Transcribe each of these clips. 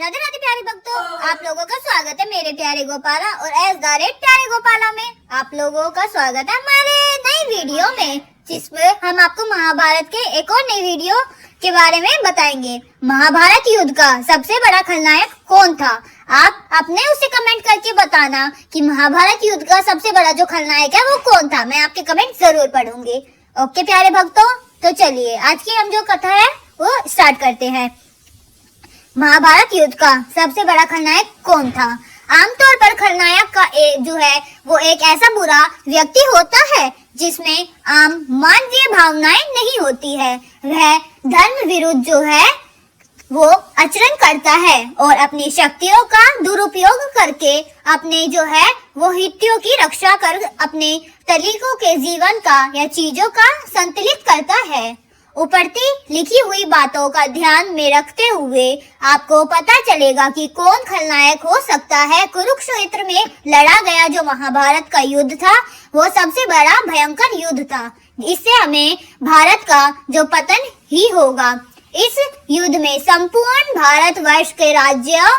राधे राधे प्यारे भक्तों, आप लोगों का स्वागत है मेरे प्यारे गोपाला और एस द रेट प्यारे गोपाला में। आप लोगों का स्वागत है हमारे नई वीडियो में, जिसमें हम आपको महाभारत के एक और नई वीडियो के बारे में बताएंगे। महाभारत युद्ध का सबसे बड़ा खलनायक कौन था? आप अपने उसे कमेंट करके बताना कि महाभारत युद्ध का सबसे बड़ा जो खलनायक है वो कौन था। मैं आपके कमेंट जरूर पढ़ूंगी। ओके प्यारे भक्तों, तो चलिए आज की हम जो कथा है वो स्टार्ट करते हैं। महाभारत युद्ध का सबसे बड़ा खलनायक कौन था? आमतौर पर खलनायक का जो है वो एक ऐसा बुरा व्यक्ति होता है जिसमें आम मानवीय भावनाएं नहीं होती है। वह धर्म विरुद्ध जो है वो आचरण करता है और अपनी शक्तियों का दुरुपयोग करके अपने जो है वो हितों की रक्षा कर अपने तरीकों के जीवन का या चीजों का संतुलित करता है। ऊपरती लिखी हुई बातों का ध्यान में रखते हुए आपको पता चलेगा कि कौन खलनायक हो सकता है। कुरुक्षेत्र में लड़ा गया जो महाभारत का युद्ध था वो सबसे बड़ा भयंकर युद्ध था। इससे हमें भारत का जो पतन ही होगा। इस युद्ध में संपूर्ण भारतवर्ष के राज्यों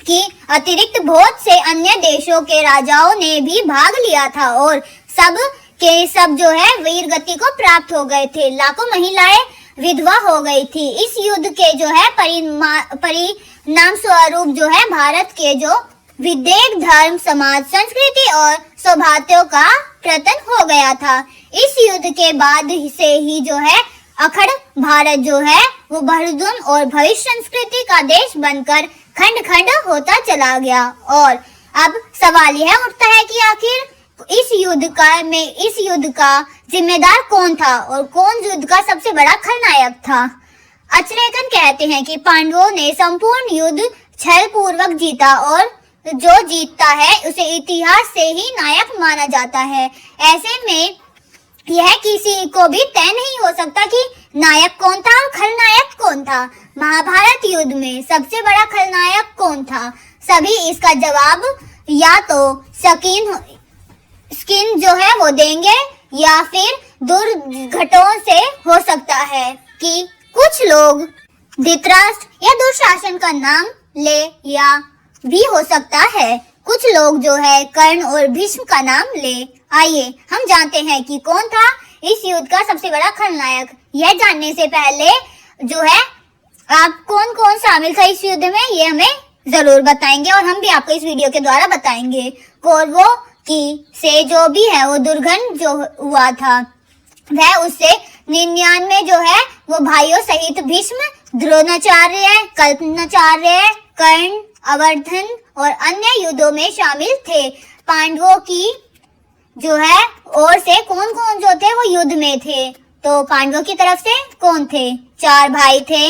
की अतिरिक्त बहुत से अन्य देशों के राजाओं ने भी भाग लिया था और सब के सब जो है वीर गति को प्राप्त हो गए थे। लाखों महिलाएं विधवा हो गई थी। इस युद्ध के जो है परिणाम स्वरूप जो है भारत के जो विदेह धर्म समाज संस्कृति और सौभाग्यों का पतन हो गया था। इस युद्ध के बाद से ही जो है अखंड भारत जो है वो बहुधर्म और भविष्य संस्कृति का देश बनकर खंड खंड होता चला गया। और अब सवाल यह उठता है कि आखिर इस युद्ध का जिम्मेदार कौन था और कौन युद्ध का सबसे बड़ा खलनायक था? अचरेकन कहते हैं कि पांडवों ने संपूर्ण युद्ध छल पूर्वक जीता और जो जीतता है उसे इतिहास से ही नायक माना जाता है। ऐसे में यह किसी को भी तय नहीं हो सकता कि नायक कौन था और खलनायक कौन था। महाभारत युद्ध में सबसे बड़ा खलनायक कौन था? सभी इसका जवाब या तो स्किन जो है वो देंगे या फिर दुर्घटनाओं से हो सकता है कि कुछ लोग धृतराष्ट्र या दुशासन का नाम ले या भी हो सकता है कुछ लोग जो है कर्ण और भीष्म का नाम ले। आइए हम जानते हैं कि कौन था इस युद्ध का सबसे बड़ा खलनायक। यह जानने से पहले जो है आप कौन कौन शामिल था इस युद्ध में ये हमें जरूर बताएंगे और हम भी आपको इस वीडियो के द्वारा बताएंगे। कौरवों की से जो भी है वो दुर्घटना जो हुआ था वह उससे 99 जो है वो भाइयों सहित भीष्म, द्रोणाचार्य, कल्पनाचार्य, कर्ण, अवर्धन और अन्य युद्धों में शामिल थे। पांडवों की जो है और से कौन कौन जो थे वो युद्ध में थे? तो पांडवों की तरफ से कौन थे? 4 भाई थे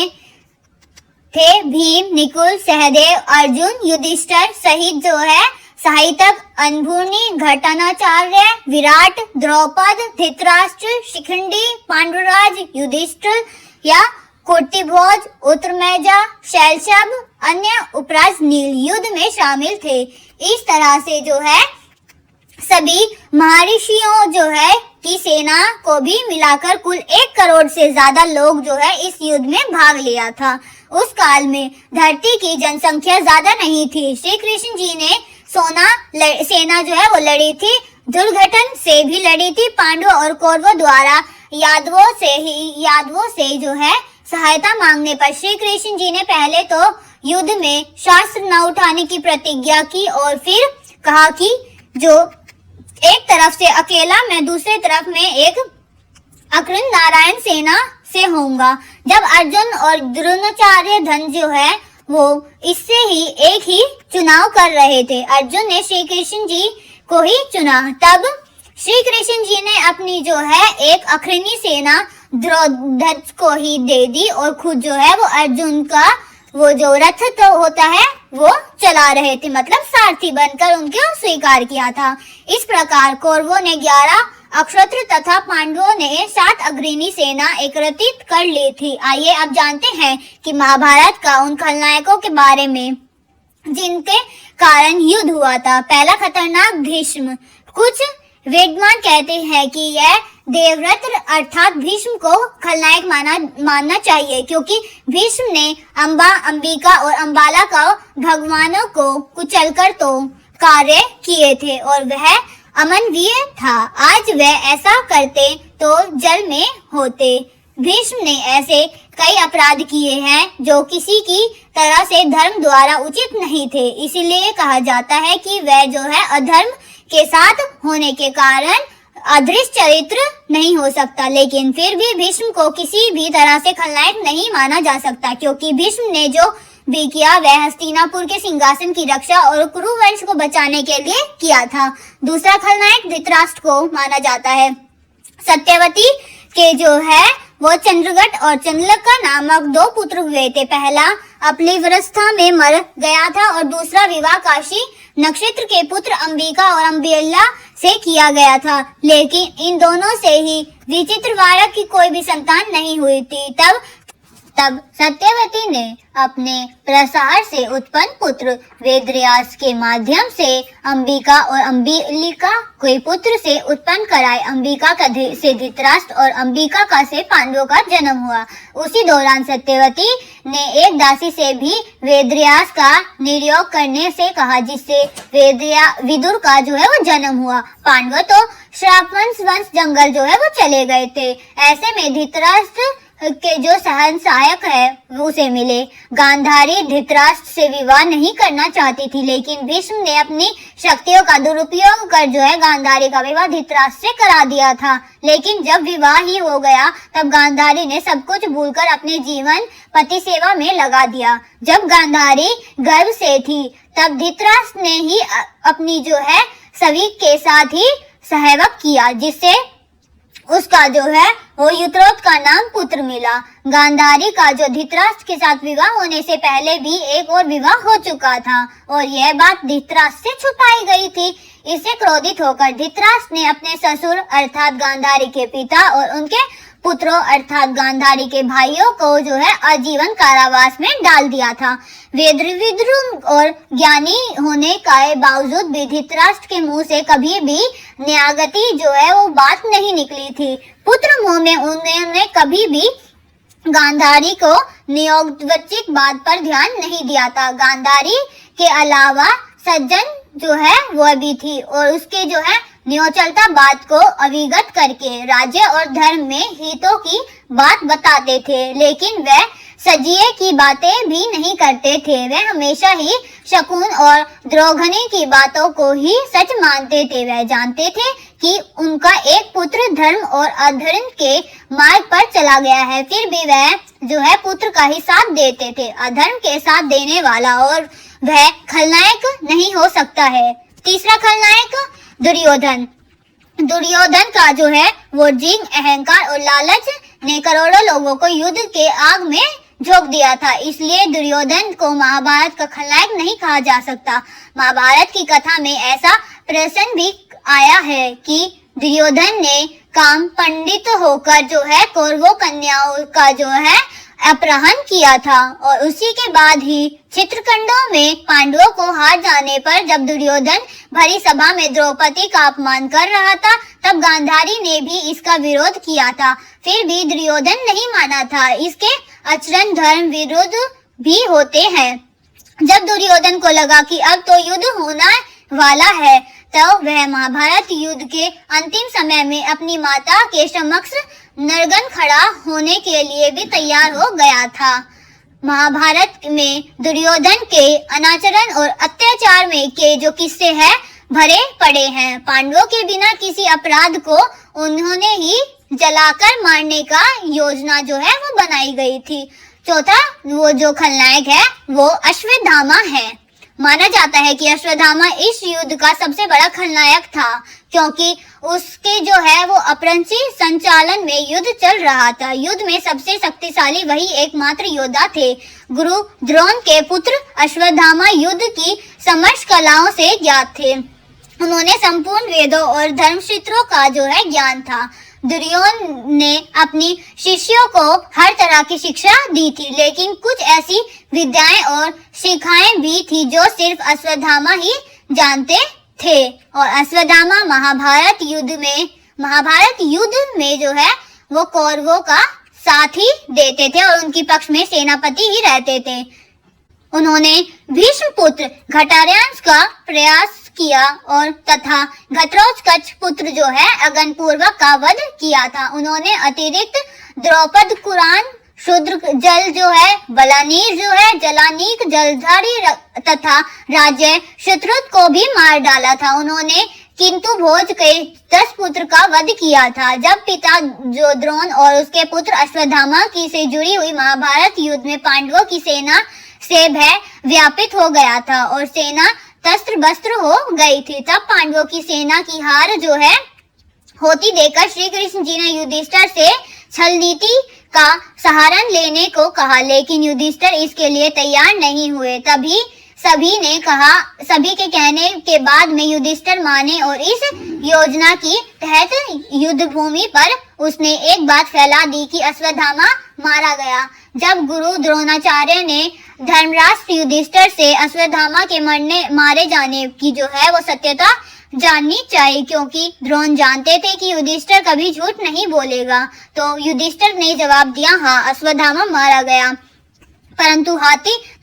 भीम, नकुल, सहदेव, अर्जुन, युधिष्ठिर सहित जो है साहित्यक, अनभूनि, घटनाचार्य, विराट, द्रौपद, धृतराष्ट्र, शिखंडी, पांडुराज, युधिष्ठिर या कुंतीभोज, उत्तरमेजा, शैलशव, अन्य उपराज नील युद्ध में शामिल थे। इस तरह से जो है सभी महर्षियों जो है की सेना को भी मिलाकर कुल 1 करोड़ से ज्यादा लोग जो है इस युद्ध में भाग लिया था। उस काल में धरती की जनसंख्या ज्यादा नहीं थी। श्री कृष्ण जी ने सेना जो है वो लड़ी थी, दुर्घटन से भी लड़ी थी। पांडवों और कौरवों द्वारा यादवों से जो है सहायता मांगने पर श्री कृष्ण जी ने पहले तो युद्ध में शस्त्र न उठाने की प्रतिज्ञा की और फिर कहा कि जो एक तरफ से अकेला मैं दूसरे तरफ में एक अकृत नारायण सेना से होऊंगा। जब अर्जुन और द्रोणाचार्य धन जो है वो इससे ही एक ही चुनाव कर रहे थे। अर्जुन ने श्री कृष्ण जी को ही चुना। तब श्री कृष्ण जी ने अपनी जो है एक अग्रणी सेना द्रौपद को ही दे दी और खुद जो है वो अर्जुन का वो जो रथ तो होता है वो चला रहे थे, मतलब सारथी बनकर उनको स्वीकार किया था। इस प्रकार कौरवों ने 11 अक्षत्र तथा पांडवों ने 7 अग्रणी सेना एकत्रित कर ली थी। आइए अब जानते हैं कि महाभारत का उन खलनायकों के बारे में जिनके कारण युद्ध हुआ था। पहला खतरनाक भीष्म। कुछ विद्वान कहते हैं कि यह देवव्रत अर्थात भीष्म को खलनायक मानना चाहिए, क्योंकि भीष्म ने अम्बा, अंबिका और अंबाला का भगवानों को कुचलकर तो कार्य किए थे और वह अमानवीय था। आज वह ऐसा करते तो जल में होते। भीष्म ने ऐसे कई अपराध किए हैं जो किसी की तरह से धर्म द्वारा उचित नहीं थे। इसीलिए कहा जाता है कि वह जो है अधर्म के साथ होने के कारण अदृश्य चरित्र नहीं हो सकता। लेकिन फिर भी भीष्म को किसी भी तरह से खलनायक नहीं माना जा सकता, क्योंकि भीष्म ने जो भी किया वह हस्तिनापुर के सिंहासन की रक्षा और कुरु वंश को बचाने के लिए किया था। दूसरा खलनायक धृतराष्ट्र को माना जाता है। सत्यवती के जो है वो चंद्रघट और चंद्रलका नामक 2 पुत्र हुए थे। पहला अपलिव्रस्था में मर गया था और दूसरा विवाह काशी नक्षत्र के पुत्र अंबिका और अंबिला से किया गया था। लेकिन इन दोनों से ही विचित्रवारक की कोई भी संतान नहीं हुई थी। तब सत्यवती ने अपने प्रसार से उत्पन्न पुत्र वेदव्यास के माध्यम से अंबिका और अंबिलिका कोई पुत्र से उत्पन्न कराए। अंबिका का से धृतराष्ट्र और अंबिका का से पांडवों का जन्म हुआ। उसी दौरान सत्यवती ने एक दासी से भी वेदव्यास का निर्योग करने से कहा, जिससे विदुर का जो है वो जन्म हुआ। पांडव तो श्रापवंश जंगल जो है वो चले गए थे। ऐसे में धृतराष्ट्र के जो सहन सहायक है वो उसे मिले। गांधारी धृतराष्ट्र से विवाह नहीं करना चाहती थी, लेकिन भीष्म ने अपनी शक्तियों का दुरुपयोग कर जो है गांधारी का विवाह धृतराष्ट्र से करा दिया था। लेकिन जब विवाह ही हो गया तब गांधारी ने सब कुछ भूलकर अपने जीवन पति सेवा में लगा दिया। जब गांधारी गर्भ से थी तब धृतराष्ट्र ने ही अपनी जो है सभी के साथ ही सहवास किया, जिससे उसका जो है वो युद्धरथ का नाम पुत्र मिला। गांधारी का जो धृतराष्ट्र के साथ विवाह होने से पहले भी एक और विवाह हो चुका था और यह बात धृतराष्ट्र से छुपाई गई थी। इससे क्रोधित होकर धृतराष्ट्र ने अपने ससुर अर्थात गांधारी के पिता और उनके पुत्रों अर्थात गांधारी के भाइयों को जो है आजीवन कारावास में डाल दिया था। वेदविद्रु और ज्ञानी होने के बावजूद भी धृतराष्ट्र के मुंह से कभी भी न्यागति जो है वो बात नहीं निकली थी। पुत्र मोह में उन्होंने कभी भी गांधारी को नियोगवचिक बात पर ध्यान नहीं दिया था। गांधारी के अलावा सज्जन जो है वो भी थी और उसके जो है न्योचलता बात को अविगत करके राज्य और धर्म में हितों की बात बताते थे, लेकिन वह सजिए की बातें भी नहीं करते थे। वह हमेशा ही शकुन और द्रोघनी की बातों को ही सच मानते थे। वह जानते थे कि उनका एक पुत्र धर्म और अधर्म के मार्ग पर चला गया है, फिर भी वह जो है पुत्र का ही साथ देते थे। अधर्म के साथ देने वाला और वह खलनायक नहीं हो सकता है। तीसरा खलनायक दुर्योधन का जो है वो जिंग, अहंकार और लालच ने करोड़ों लोगों को युद्ध के आग में झोंक दिया था। इसलिए दुर्योधन को महाभारत का खलनायक नहीं कहा जा सकता। महाभारत की कथा में ऐसा प्रसंग भी आया है कि दुर्योधन ने काम पंडित होकर जो है कौरवों कन्याओं का जो है अपहरण किया था और उसी के बाद ही चित्रकंडों में पांडवों को हार जाने पर जब दुर्योधन भरी सभा में द्रौपदी का अपमान कर रहा था तब गांधारी ने भी इसका विरोध किया था, फिर भी दुर्योधन नहीं माना था। इसके आचरण धर्म विरुद्ध भी होते हैं। जब दुर्योधन को लगा कि अब तो युद्ध होना वाला है तो वह महाभारत युद्ध के अंतिम समय में अपनी माता के समक्ष नरगन खड़ा होने के लिए भी तैयार हो गया था। महाभारत में दुर्योधन के अनाचरण और अत्याचार में के जो किस्से हैं भरे पड़े हैं। पांडवों के बिना किसी अपराध को उन्होंने ही जलाकर मारने का योजना जो है वो बनाई गई थी। चौथा वो जो खलनायक है वो अश्वत्थामा है। माना जाता है कि अश्वत्थामा इस युद्ध का सबसे बड़ा खलनायक था, क्योंकि उसके जो है वो अपरंची संचालन में युद्ध चल रहा था। युद्ध में सबसे शक्तिशाली वही एकमात्र योद्धा थे। गुरु द्रोण के पुत्र अश्वत्थामा युद्ध की समस्त कलाओं से ज्ञात थे। उन्होंने संपूर्ण वेदों और धर्मसूत्रों का जो है ज्ञान था। दुर्योधन ने अपनी शिष्यों को हर तरह की शिक्षा दी थी, लेकिन कुछ ऐसी विद्याएं और शिक्षाएं भी थी जो सिर्फ अश्वत्थामा ही जानते थे और अश्वत्थामा महाभारत युद्ध में जो है वो कौरवों का साथ ही देते थे और उनके पक्ष में सेनापति ही रहते थे। उन्होंने भीष्म पुत्र घटार्यांश का प्रयास किया और तथा घटोत्कच पुत्र जो है अगनपूर्वक का वध किया था। उन्होंने अतिरिक्त द्रौपद कुरान शूद्र जल जो है बलानीर जो है जलानीक जलधारी तथा राज्य शत्रुत को भी मार डाला था। उन्होंने किंतु भोज के 10 पुत्र का वध किया था। जब पिता जो द्रोण और उसके पुत्र अश्वत्थामा की से जुड़ी हुई महाभारत युद्ध में पांडवों की सेना से भय व्यापित हो गया था और सेना तस्त्र बस्त्र हो गई थी, तब पांडवों की सेना की हार जो है होती देखकर श्री कृष्ण जी ने युधिष्ठिर से छल नीति का सहारा लेने को कहा, लेकिन युधिष्ठिर इसके लिए तैयार नहीं हुए। तभी सभी के कहने के बाद में युधिष्ठिर माने और इस योजना की तहत युद्ध भूमि पर उसने एक बात फैला दी कि अश्वत्थामा मारा गया। जब गुरु द्रोणाचार्य ने धर्मराष्ट्र युधिष्ठिर से अश्वत्थामा के मारे जाने की जो है वो सत्यता जाननी चाहिए, क्योंकि द्रोण जानते थे कि युधिष्ठिर कभी झूठ नहीं बोलेगा। तो युधिष्ठिर ने जवाब दिया, हाँ अश्वत्थामा मारा गया। परंतु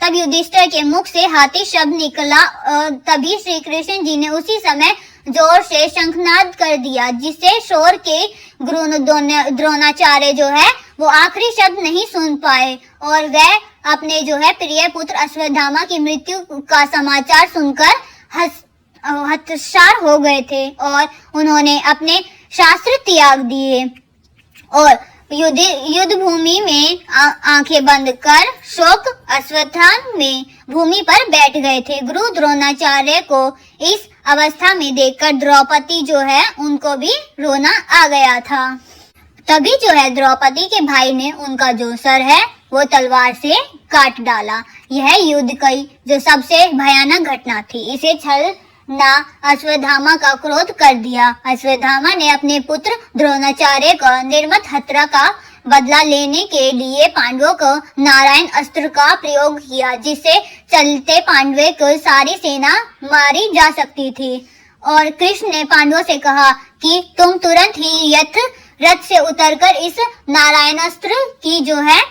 तब युधिष्ठिर के मुख से हाथी शब्द निकला और तभी श्री कृष्ण जी ने उसी समय जोर से शंखनाद कर दिया, जिससे शोर के गुरु द्रोणाचार्य जो है वो आखिरी शब्द नहीं सुन पाए और वह अपने जो है प्रिय पुत्र अश्वत्थामा की मृत्यु का समाचार सुनकर हताश हो गए थे और उन्होंने अपने शास्त्र त्याग दिए और युद्ध भूमि में आंखें बंद कर शोक अश्वत्थामा में भूमि पर बैठ गए थे। गुरु द्रोणाचार्य को इस अवस्था में देखकर द्रौपदी जो है उनको भी रोना आ गया था। तभी जो है द्रौपदी के भाई ने उनका जो सर है वो तलवार से काट डाला। यह युद्ध की जो सबसे भयानक घटना थी। इसे छल ना अश्वत्थामा का क्रोध कर दिया। अश्वत्थामा ने अपने पुत्र द्रोणाचार्य को निर्मत हत्या का बदला लेने के लिए पांडवों को नारायण अस्त्र का प्रयोग किया, जिससे चलते पांडवों को सारी सेना मारी जा सकती थी। और कृष्ण ने पांडवों से कहा कि तुम तुरंत ही रथ से उतरकर इस नारायण अस्त्र की जो है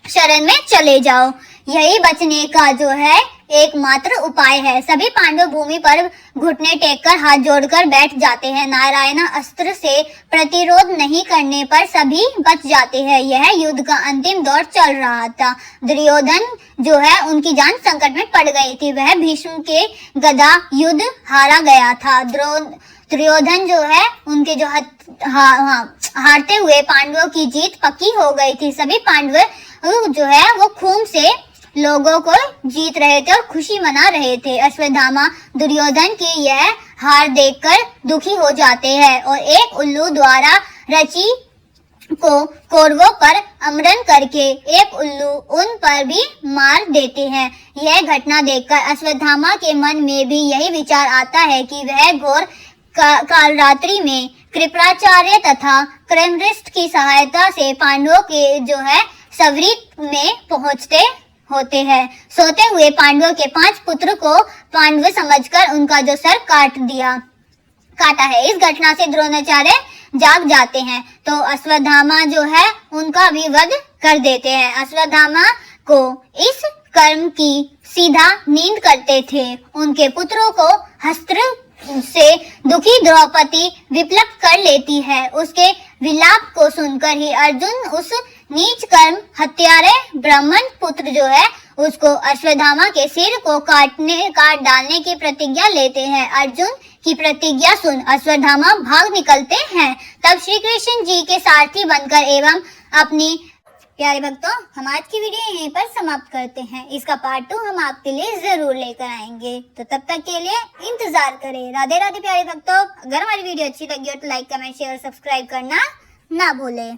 शरण में चले जाओ। यही बचने का जो है एकमात्र उपाय है। सभी पांडव भूमि पर घुटने टेककर हाथ जोड़कर बैठ जाते हैं। नारायण अस्त्र से प्रतिरोध नहीं करने पर सभी बच जाते हैं। यह युद्ध का अंतिम दौर चल रहा था। दुर्योधन जो है उनकी जान संकट में पड़ गई थी। वह भीष्म के गदा युद्ध हारा गया था। दुर्योधन जो है उनके जो हारते हुए पांडवों की जीत पक्की हो गई थी। सभी पांडव जो है वो खून से लोगों को जीत रहे थे और खुशी मना रहे थे। अश्वत्थामा दुर्योधन की यह हार देखकर दुखी हो जाते हैं और एक उल्लू द्वारा रची को कौरवों पर अमरण करके एक उल्लू उन पर भी मार देते हैं। यह घटना देखकर अश्वत्थामा के मन में भी यही विचार आता है कि वह घोर कालरात्रि में कृपाचार्य तथा कृमरिष्ट की सहायता से पांडवों के जो है सवरित में पहुंचते होते हैं। सोते हुए पांडवों के 5 पुत्र को पांडव समझकर उनका जो सर काटा है। इस घटना से द्रोणाचार्य जाग जाते हैं तो अश्वत्थामा जो है उनका भी वध कर देते हैं। अश्वत्थामा को इस कर्म की सीधा नींद करते थे। उनके पुत्रों को हस्त्र से दुखी द्रौपदी विप्लव कर लेती है। उसके विलाप को सुनकर ही अर्जुन उस नीच कर्म हत्यारे ब्राह्मण पुत्र जो है उसको अश्वत्थामा के सिर को काट डालने की प्रतिज्ञा लेते हैं। अर्जुन की प्रतिज्ञा सुन अश्वत्थामा भाग निकलते हैं। तब श्री कृष्ण जी के सारथी बनकर एवं अपनी प्यारे भक्तों, हम आज की वीडियो यहीं पर समाप्त करते हैं। इसका पार्ट 2 हम आपके लिए जरूर लेकर आएंगे, तो तब तक के लिए इंतजार करें। राधे राधे प्यारे भक्तों। अगर हमारी वीडियो अच्छी लगी हो तो लाइक, कमेंट, शेयर और सब्सक्राइब करना ना भूलें।